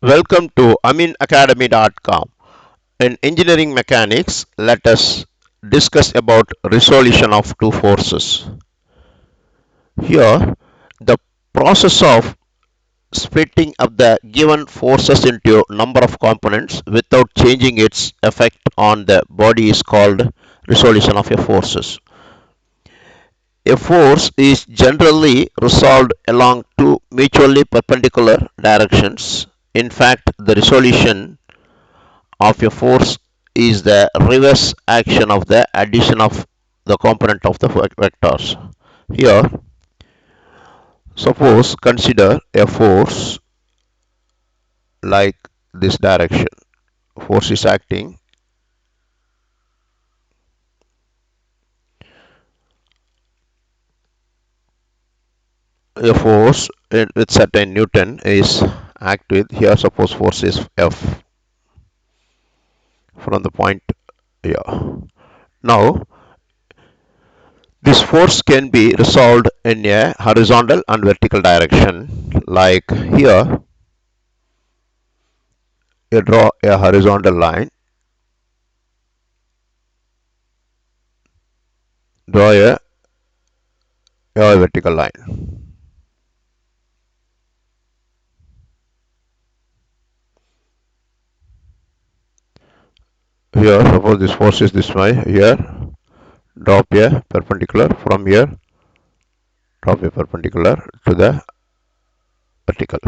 Welcome to aminacademy.com. In engineering mechanics, let us discuss about resolution of two forces. Here, the process of splitting up the given forces into a number of components without changing its effect on the body is called resolution of a forces. A force is generally resolved along two mutually perpendicular directions. In fact, the resolution of a force is the reverse action of the addition of the component of the vectors. Here, suppose consider a force like this direction. Force is acting. A force with certain Newton is act with. Here, suppose force is F from the point here. Now, this force can be resolved in a horizontal and vertical direction. Like here, you draw a horizontal line, draw a vertical line. Here, suppose this force is this way. Here, drop a perpendicular from here, drop a perpendicular to the vertical.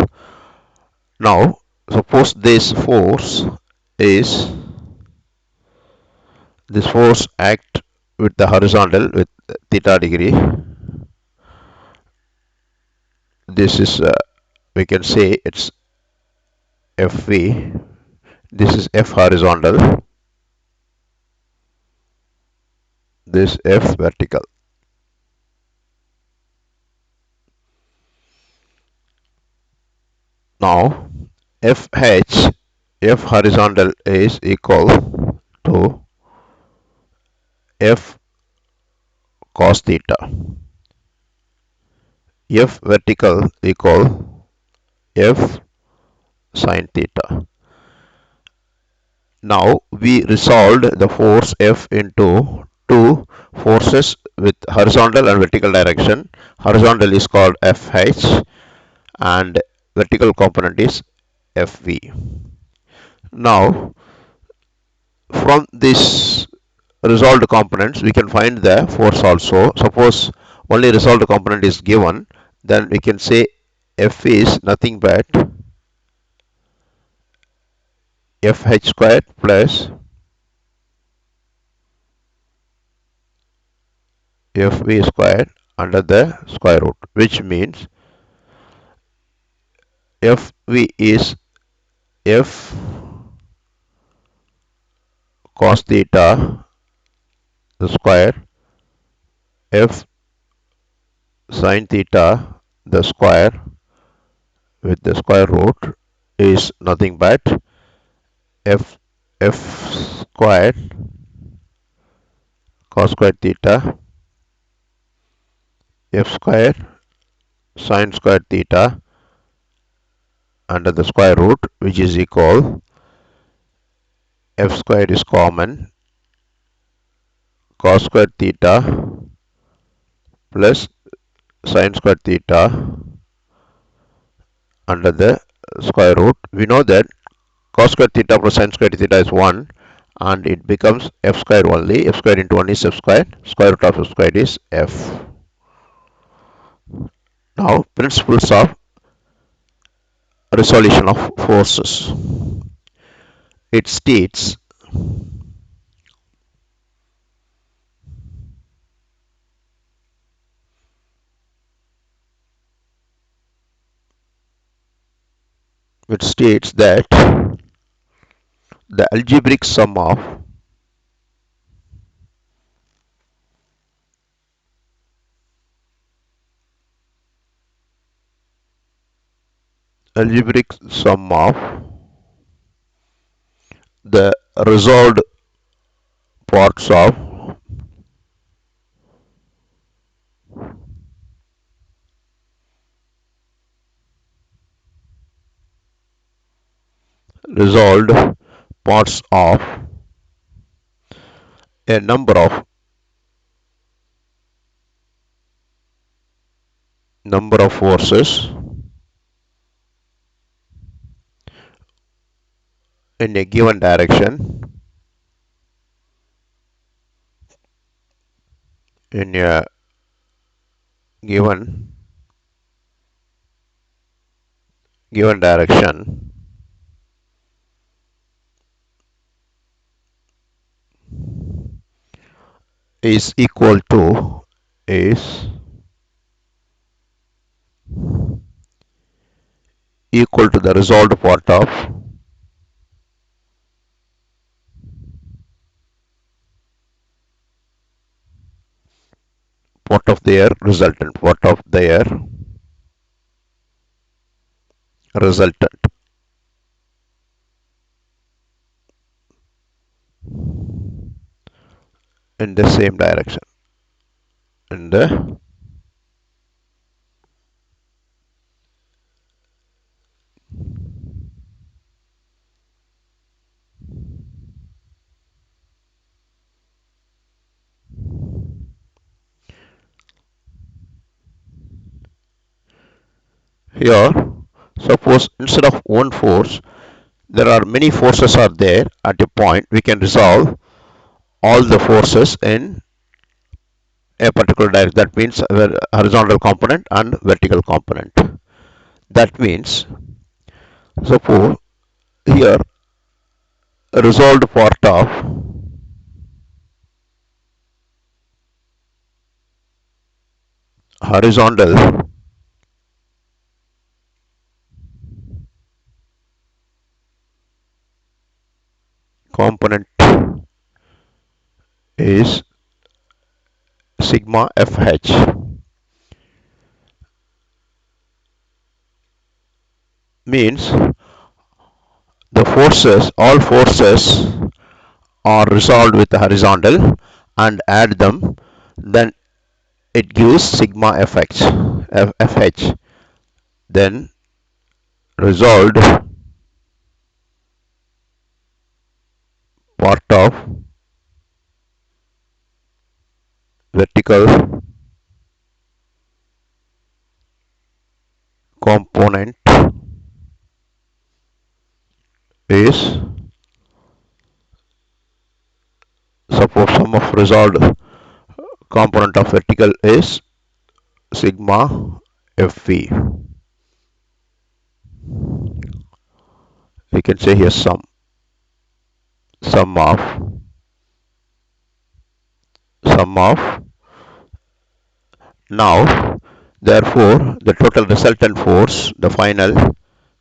Now, suppose is this force act with the horizontal with theta degree. This is we can say it's FV. This is F horizontal. This F vertical. Now, FH, F horizontal is equal to F cos theta. F vertical equal F sin theta. Now we resolved the force F into two forces with horizontal and vertical direction. Horizontal is called FH and vertical component is FV. Now from this resolved components we can find the force also. Suppose only resolved component is given, then we can say F is nothing but Fh squared plus Fv squared under the square root, which means Fv is F cos theta the square, F sin theta the square with the square root is nothing but F squared cos squared theta F squared sin squared theta under the square root, which is equal F squared is common, cos squared theta plus sin squared theta under the square root. We know that cos squared theta plus sin squared theta is 1 and it becomes f squared only. F squared into 1 is f squared. Square root of f squared is f. Now, principles of resolution of forces. It states that the algebraic sum of the resolved parts of resolved parts of a number of forces in a given direction in a given direction is equal to the resolved part of their resultant in the same direction. And here, suppose instead of one force, there are many forces are there at a point. We can resolve all the forces in a particular direction. That means a horizontal component and vertical component. That means, suppose here a resolved part of horizontal component is sigma fh. Means all forces are resolved with the horizontal and add them, then it gives sigma fh. Then resolved part of vertical component is, suppose sum of resolved component of vertical is sigma fv. We can say here sum of sum of now, therefore the total resultant force, the final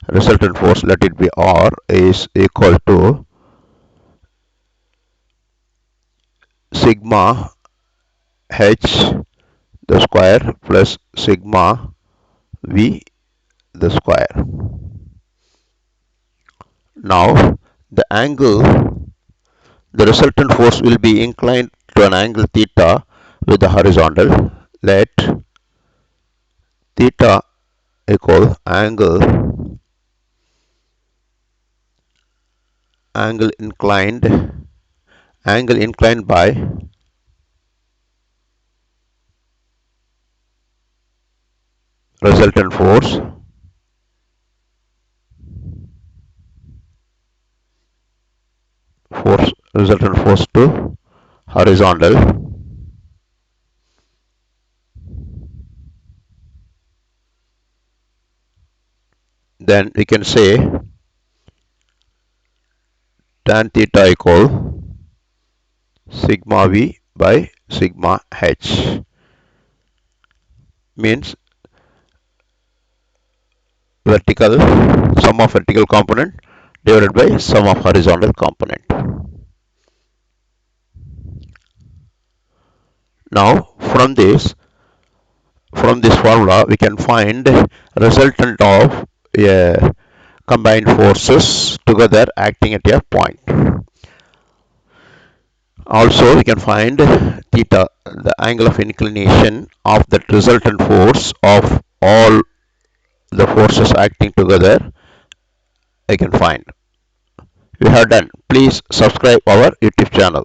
resultant force, let it be R, is equal to sigma h the square plus sigma v the square. Now the angle, the resultant force will be inclined to an angle theta with the horizontal. Let theta equal angle inclined by resultant resultant force to horizontal. Then we can say tan theta equal sigma v by sigma h. Means vertical sum of vertical component divided by sum of horizontal component. Now from this formula we can find resultant of combined forces together acting at a point. Also we can find theta, the angle of inclination of the resultant force of all the forces acting together I can find. we have done. Please subscribe our YouTube channel.